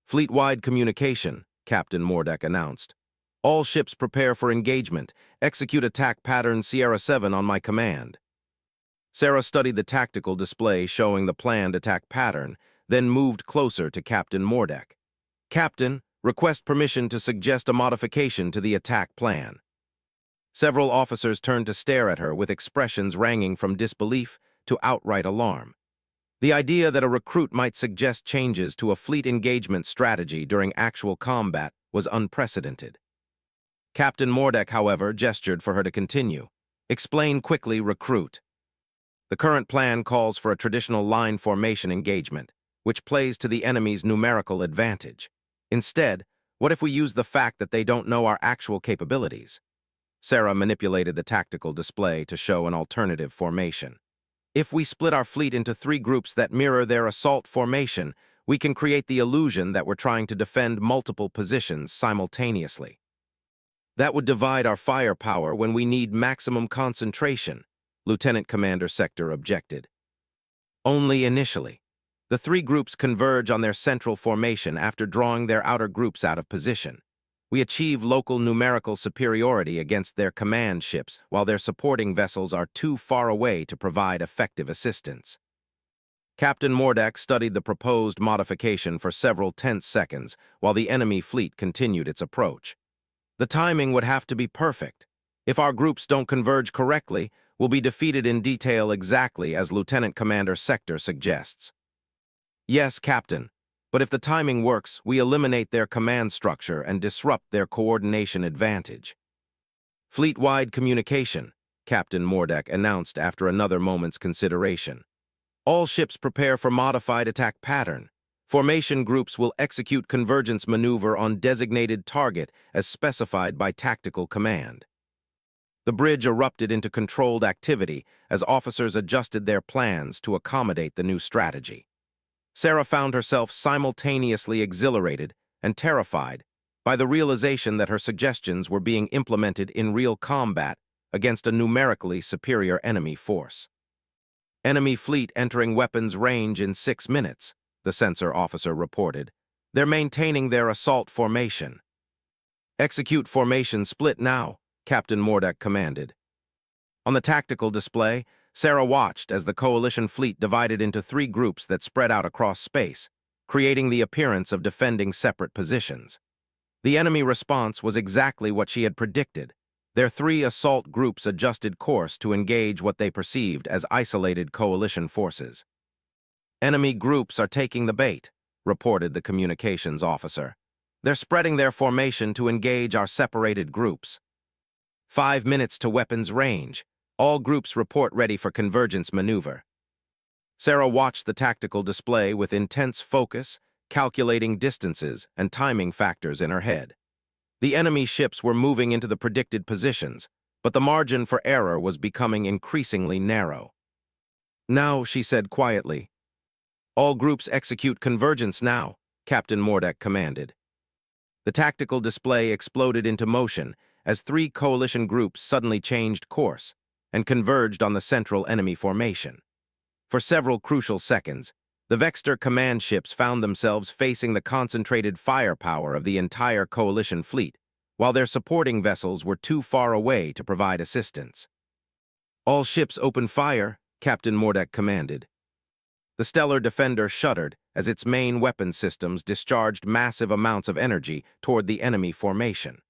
Speaker 1: Fleet-wide communication, Captain Mordek announced. All ships prepare for engagement. Execute attack pattern Sierra 7 on my command. Sarah studied the tactical display showing the planned attack pattern, then moved closer to Captain Mordek. Captain, request permission to suggest a modification to the attack plan. Several officers turned to stare at her with expressions ranging from disbelief to outright alarm. The idea that a recruit might suggest changes to a fleet engagement strategy during actual combat was unprecedented. Captain Mordek, however, gestured for her to continue. Explain quickly, recruit. The current plan calls for a traditional line formation engagement, which plays to the enemy's numerical advantage. Instead, what if we use the fact that they don't know our actual capabilities? Sarah manipulated the tactical display to show an alternative formation. If we split our fleet into three groups that mirror their assault formation, we can create the illusion that we're trying to defend multiple positions simultaneously. That would divide our firepower when we need maximum concentration, Lieutenant Commander Sector objected. Only initially. The three groups converge on their central formation after drawing their outer groups out of position. We achieve local numerical superiority against their command ships while their supporting vessels are too far away to provide effective assistance. Captain Mordek studied the proposed modification for several tense seconds while the enemy fleet continued its approach. The timing would have to be perfect. If our groups don't converge correctly, we'll be defeated in detail exactly as Lieutenant Commander Sector suggests. Yes, Captain. But if the timing works, we eliminate their command structure and disrupt their coordination advantage. Fleet-wide communication, Captain Mordek announced after another moment's consideration. All ships prepare for modified attack pattern. Formation groups will execute convergence maneuver on designated target as specified by tactical command. The bridge erupted into controlled activity as officers adjusted their plans to accommodate the new strategy. Sarah found herself simultaneously exhilarated and terrified by the realization that her suggestions were being implemented in real combat against a numerically superior enemy force. Enemy fleet entering weapons range in 6 minutes, the sensor officer reported. They're maintaining their assault formation. Execute formation split now, Captain Mordek commanded. On the tactical display, Sarah watched as the coalition fleet divided into three groups that spread out across space, creating the appearance of defending separate positions. The enemy response was exactly what she had predicted. Their three assault groups adjusted course to engage what they perceived as isolated coalition forces. Enemy groups are taking the bait, reported the communications officer. They're spreading their formation to engage our separated groups. 5 minutes to weapons range. All groups report ready for convergence maneuver. Sarah watched the tactical display with intense focus, calculating distances and timing factors in her head. The enemy ships were moving into the predicted positions, but the margin for error was becoming increasingly narrow. Now, she said quietly, "All groups execute convergence now," Captain Mordek commanded. The tactical display exploded into motion as 3 coalition groups suddenly changed course and converged on the central enemy formation. For several crucial seconds, the Vexter command ships found themselves facing the concentrated firepower of the entire coalition fleet, while their supporting vessels were too far away to provide assistance. "All ships open fire," Captain Mordek commanded. The Stellar Defender shuddered as its main weapon systems discharged massive amounts of energy toward the enemy formation.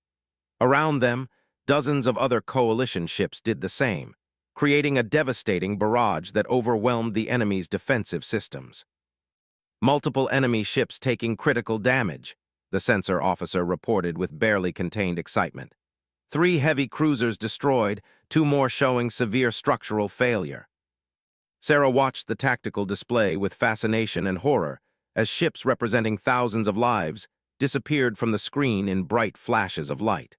Speaker 1: Around them, dozens of other coalition ships did the same, creating a devastating barrage that overwhelmed the enemy's defensive systems. "Multiple enemy ships taking critical damage," the sensor officer reported with barely contained excitement. 3 heavy cruisers destroyed, 2 more showing severe structural failure. Sarah watched the tactical display with fascination and horror as ships representing thousands of lives disappeared from the screen in bright flashes of light.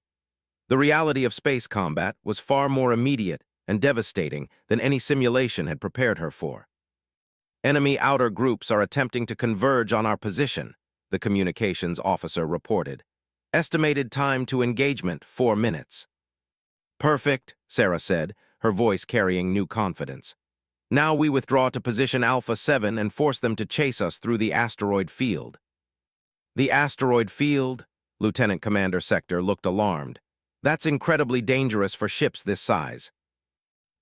Speaker 1: The reality of space combat was far more immediate and devastating than any simulation had prepared her for. "Enemy outer groups are attempting to converge on our position," the communications officer reported. "Estimated time to engagement, 4 minutes. "Perfect," Sarah said, her voice carrying new confidence. "Now we withdraw to position Alpha 7 and force them to chase us through the asteroid field." "The asteroid field?" Lieutenant Commander Sector looked alarmed. "That's incredibly dangerous for ships this size."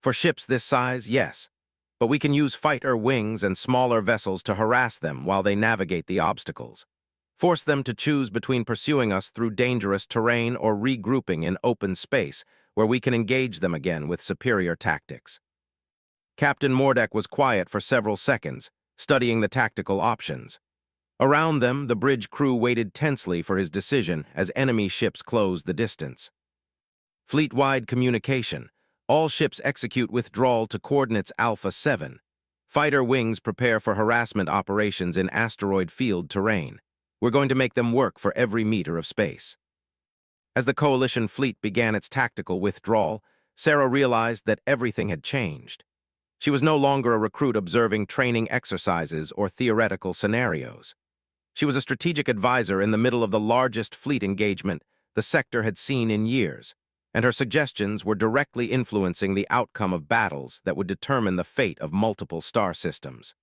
Speaker 1: "For ships this size, yes. But we can use fighter wings and smaller vessels to harass them while they navigate the obstacles. Force them to choose between pursuing us through dangerous terrain or regrouping in open space, where we can engage them again with superior tactics." Captain Mordek was quiet for several seconds, studying the tactical options. Around them, the bridge crew waited tensely for his decision as enemy ships closed the distance. "Fleet-wide communication. All ships execute withdrawal to coordinates Alpha 7. Fighter wings prepare for harassment operations in asteroid field terrain. We're going to make them work for every meter of space." As the coalition fleet began its tactical withdrawal, Sarah realized that everything had changed. She was no longer a recruit observing training exercises or theoretical scenarios. She was a strategic advisor in the middle of the largest fleet engagement the sector had seen in years, and her suggestions were directly influencing the outcome of battles that would determine the fate of multiple star systems.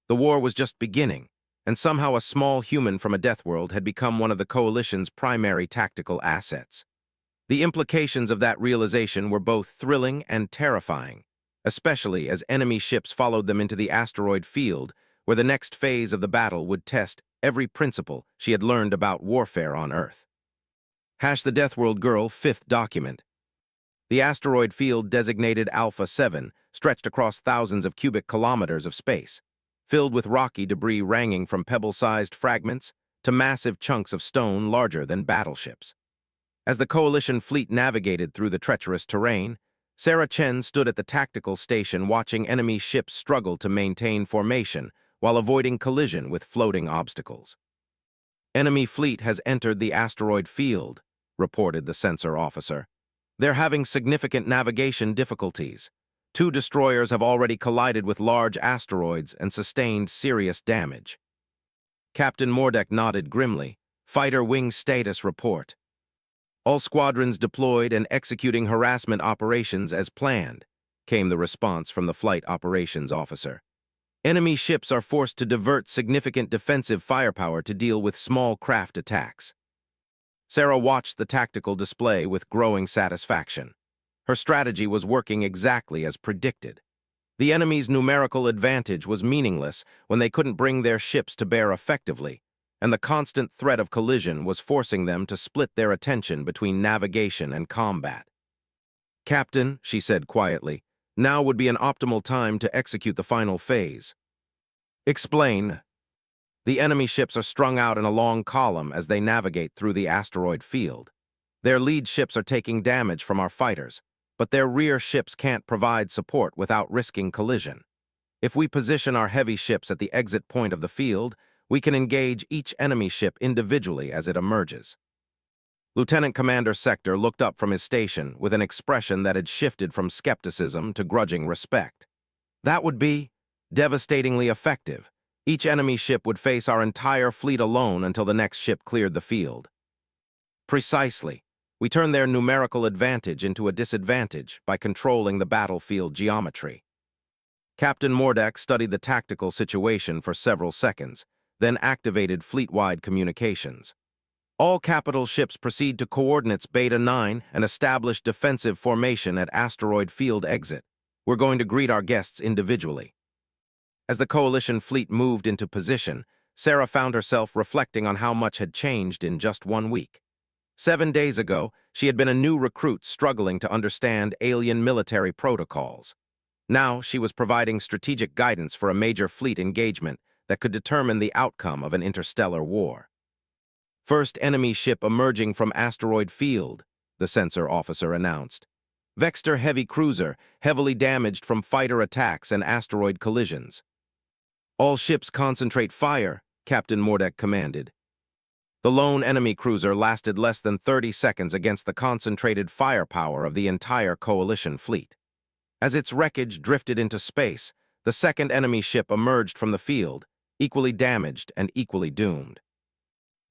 Speaker 1: The war was just beginning, and somehow a small human from a Deathworld had become one of the Coalition's primary tactical assets. The implications of that realization were both thrilling and terrifying, especially as enemy ships followed them into the asteroid field, where the next phase of the battle would test every principle she had learned about warfare on Earth. The Deathworld Girl, 5th document. The asteroid field designated Alpha 7 stretched across thousands of cubic kilometers of space, filled with rocky debris ranging from pebble-sized fragments to massive chunks of stone larger than battleships. As the Coalition fleet navigated through the treacherous terrain, Sarah Chen stood at the tactical station watching enemy ships struggle to maintain formation while avoiding collision with floating obstacles. "Enemy fleet has entered the asteroid field," reported the sensor officer. "They're having significant navigation difficulties. 2 destroyers have already collided with large asteroids and sustained serious damage." Captain Mordek nodded grimly. "Fighter wing status report." "All squadrons deployed and executing harassment operations as planned," came the response from the flight operations officer. "Enemy ships are forced to divert significant defensive firepower to deal with small craft attacks." Sarah watched the tactical display with growing satisfaction. Her strategy was working exactly as predicted. The enemy's numerical advantage was meaningless when they couldn't bring their ships to bear effectively, and the constant threat of collision was forcing them to split their attention between navigation and combat. "Captain," she said quietly, "now would be an optimal time to execute the final phase." Explain. The enemy ships are strung out in a long column as they navigate through the asteroid field. Their lead ships are taking damage from our fighters, but their rear ships can't provide support without risking collision. If we position our heavy ships at the exit point of the field, we can engage each enemy ship individually as it emerges. Lieutenant Commander Sector looked up from his station with an expression that had shifted from skepticism to grudging respect. That would be devastatingly effective. Each enemy ship would face our entire fleet alone until the next ship cleared the field. Precisely. We turn their numerical advantage into a disadvantage by controlling the battlefield geometry. Captain Mordek studied the tactical situation for several seconds, then activated fleet-wide communications. All capital ships proceed to coordinates Beta 9 and establish defensive formation at asteroid field exit. We're going to greet our guests individually. As the coalition fleet moved into position, Sarah found herself reflecting on how much had changed in just 1 week. 7 days ago, she had been a new recruit struggling to understand alien military protocols. Now she was providing strategic guidance for a major fleet engagement that could determine the outcome of an interstellar war. First enemy ship emerging from asteroid field, the sensor officer announced. Vector heavy cruiser, heavily damaged from fighter attacks and asteroid collisions. All ships concentrate fire, Captain Mordek commanded. The lone enemy cruiser lasted less than 30 seconds against the concentrated firepower of the entire coalition fleet. As its wreckage drifted into space, the second enemy ship emerged from the field, equally damaged and equally doomed.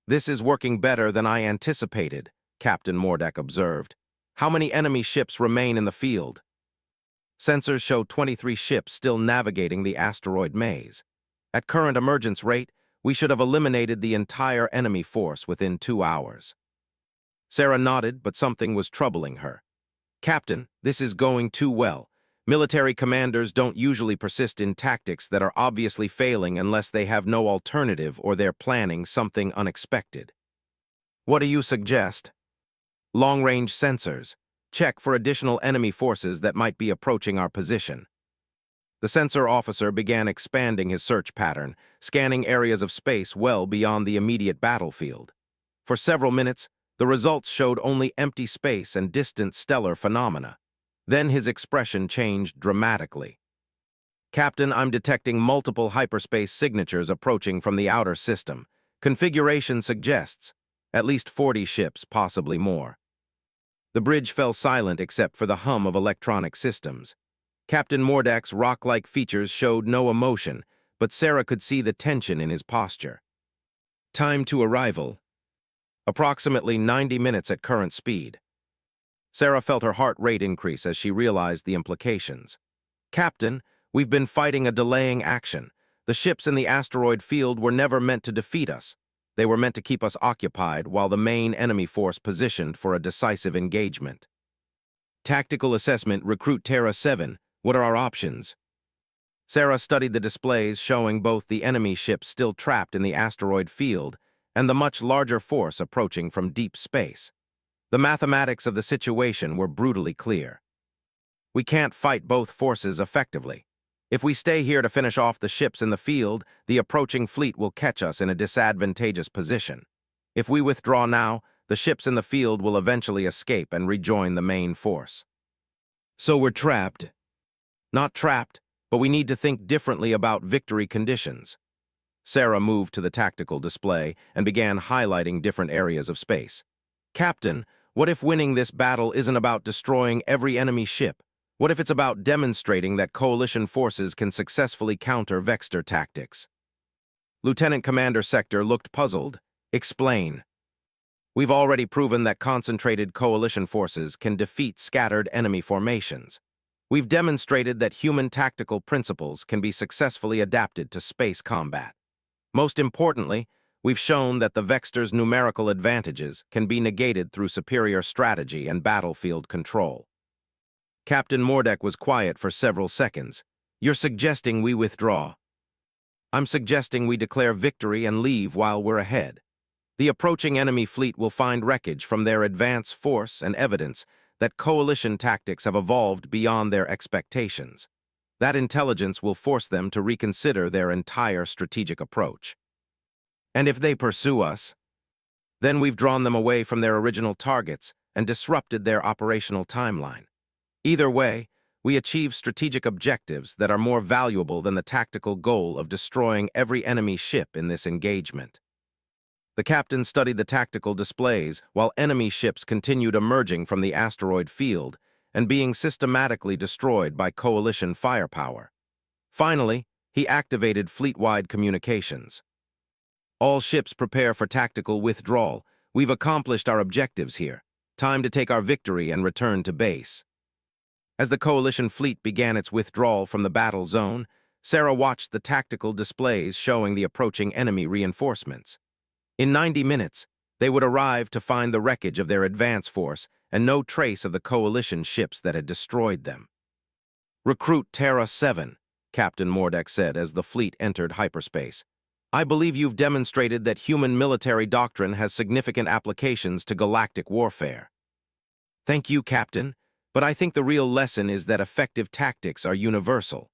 Speaker 1: This is working better than I anticipated, Captain Mordek observed. How many enemy ships remain in the field? Sensors show 23 ships still navigating the asteroid maze. At current emergence rate, we should have eliminated the entire enemy force within 2 hours. Sarah nodded, but something was troubling her. Captain, this is going too well. Military commanders don't usually persist in tactics that are obviously failing unless they have no alternative or they're planning something unexpected. What do you suggest? Long-range sensors. Check for additional enemy forces that might be approaching our position. The sensor officer began expanding his search pattern, scanning areas of space well beyond the immediate battlefield. For several minutes, the results showed only empty space and distant stellar phenomena. Then his expression changed dramatically. Captain, I'm detecting multiple hyperspace signatures approaching from the outer system. Configuration suggests at least 40 ships, possibly more. The bridge fell silent except for the hum of electronic systems. Captain Mordek's rock-like features showed no emotion, but Sarah could see the tension in his posture. Time to arrival. Approximately 90 minutes at current speed. Sarah felt her heart rate increase as she realized the implications. Captain, we've been fighting a delaying action. The ships in the asteroid field were never meant to defeat us. They were meant to keep us occupied while the main enemy force positioned for a decisive engagement. Tactical assessment, recruit Terra 7. What are our options? Sarah studied the displays showing both the enemy ships still trapped in the asteroid field and the much larger force approaching from deep space. The mathematics of the situation were brutally clear. We can't fight both forces effectively. If we stay here to finish off the ships in the field, the approaching fleet will catch us in a disadvantageous position. If we withdraw now, the ships in the field will eventually escape and rejoin the main force. So we're trapped. Not trapped, but we need to think differently about victory conditions. Sarah moved to the tactical display and began highlighting different areas of space. Captain, what if winning this battle isn't about destroying every enemy ship? What if it's about demonstrating that coalition forces can successfully counter Vector tactics? Lieutenant Commander Sector looked puzzled. Explain. We've already proven that concentrated coalition forces can defeat scattered enemy formations. We've demonstrated that human tactical principles can be successfully adapted to space combat. Most importantly, we've shown that the Vector's numerical advantages can be negated through superior strategy and battlefield control. Captain Mordek was quiet for several seconds. You're suggesting we withdraw. I'm suggesting we declare victory and leave while we're ahead. The approaching enemy fleet will find wreckage from their advance force and evidence that coalition tactics have evolved beyond their expectations. That intelligence will force them to reconsider their entire strategic approach. And if they pursue us, then we've drawn them away from their original targets and disrupted their operational timeline. Either way, we achieve strategic objectives that are more valuable than the tactical goal of destroying every enemy ship in this engagement. The captain studied the tactical displays while enemy ships continued emerging from the asteroid field and being systematically destroyed by coalition firepower. Finally, he activated fleet-wide communications. All ships prepare for tactical withdrawal. We've accomplished our objectives here. Time to take our victory and return to base. As the coalition fleet began its withdrawal from the battle zone, Sarah watched the tactical displays showing the approaching enemy reinforcements. In 90 minutes, they would arrive to find the wreckage of their advance force and no trace of the coalition ships that had destroyed them. "Recruit Terra 7, Captain Mordek said as the fleet entered hyperspace. "I believe you've demonstrated that human military doctrine has significant applications to galactic warfare." "Thank you, Captain, but I think the real lesson is that effective tactics are universal.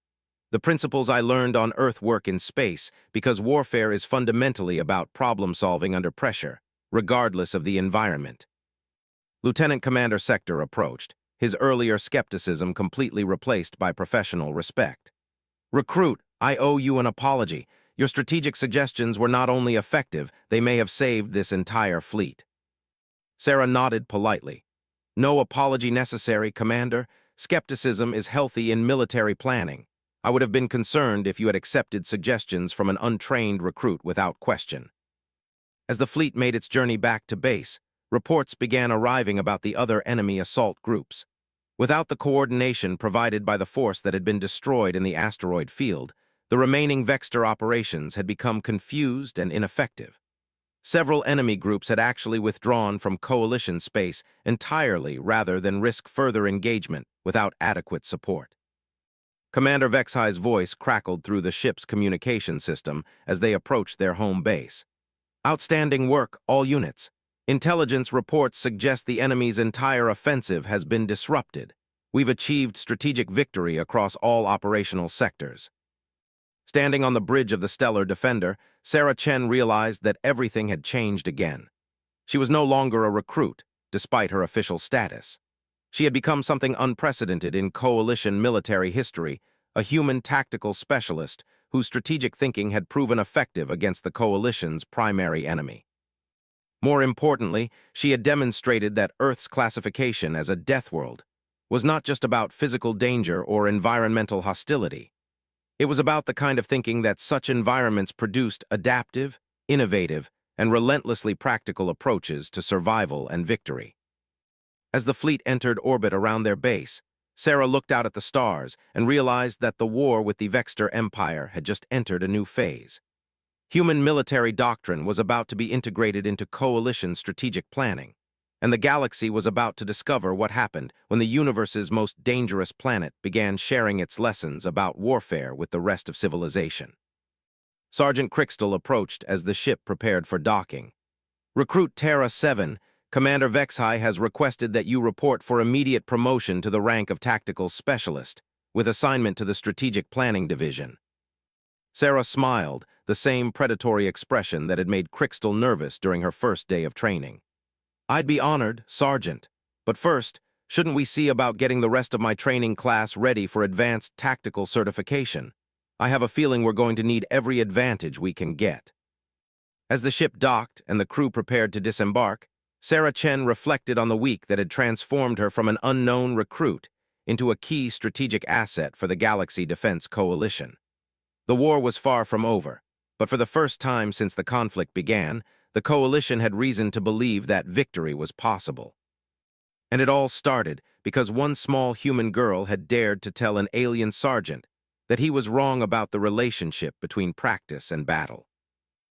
Speaker 1: The principles I learned on Earth work in space because warfare is fundamentally about problem-solving under pressure, regardless of the environment." Lieutenant Commander Sector approached, his earlier skepticism completely replaced by professional respect. "Recruit, I owe you an apology. Your strategic suggestions were not only effective, they may have saved this entire fleet." Sarah nodded politely. "No apology necessary, Commander. Skepticism is healthy in military planning. I would have been concerned if you had accepted suggestions from an untrained recruit without question." As the fleet made its journey back to base, reports began arriving about the other enemy assault groups. Without the coordination provided by the force that had been destroyed in the asteroid field, the remaining Vexter operations had become confused and ineffective. Several enemy groups had actually withdrawn from coalition space entirely rather than risk further engagement without adequate support. Commander Vexhi's voice crackled through the ship's communication system as they approached their home base. "Outstanding work, all units. Intelligence reports suggest the enemy's entire offensive has been disrupted. We've achieved strategic victory across all operational sectors." Standing on the bridge of the Stellar Defender, Sarah Chen realized that everything had changed again. She was no longer a recruit, despite her official status. She had become something unprecedented in coalition military history, a human tactical specialist whose strategic thinking had proven effective against the coalition's primary enemy. More importantly, she had demonstrated that Earth's classification as a Deathworld was not just about physical danger or environmental hostility. It was about the kind of thinking that such environments produced adaptive, innovative, and relentlessly practical approaches to survival and victory. As the fleet entered orbit around their base, Sarah looked out at the stars and realized that the war with the Vexter Empire had just entered a new phase. Human military doctrine was about to be integrated into coalition strategic planning, and the galaxy was about to discover what happened when the universe's most dangerous planet began sharing its lessons about warfare with the rest of civilization. Sergeant Crixtel approached as the ship prepared for docking. "Recruit Terra 7, Commander Vexhi has requested that you report for immediate promotion to the rank of Tactical Specialist, with assignment to the Strategic Planning Division." Sarah smiled, the same predatory expression that had made Crixtel nervous during her first day of training. "I'd be honored, Sergeant. But first, shouldn't we see about getting the rest of my training class ready for advanced tactical certification? I have a feeling we're going to need every advantage we can get." As the ship docked and the crew prepared to disembark, Sarah Chen reflected on the week that had transformed her from an unknown recruit into a key strategic asset for the Galaxy Defense Coalition. The war was far from over, but for the first time since the conflict began, the Coalition had reason to believe that victory was possible. And it all started because one small human girl had dared to tell an alien sergeant that he was wrong about the relationship between practice and battle.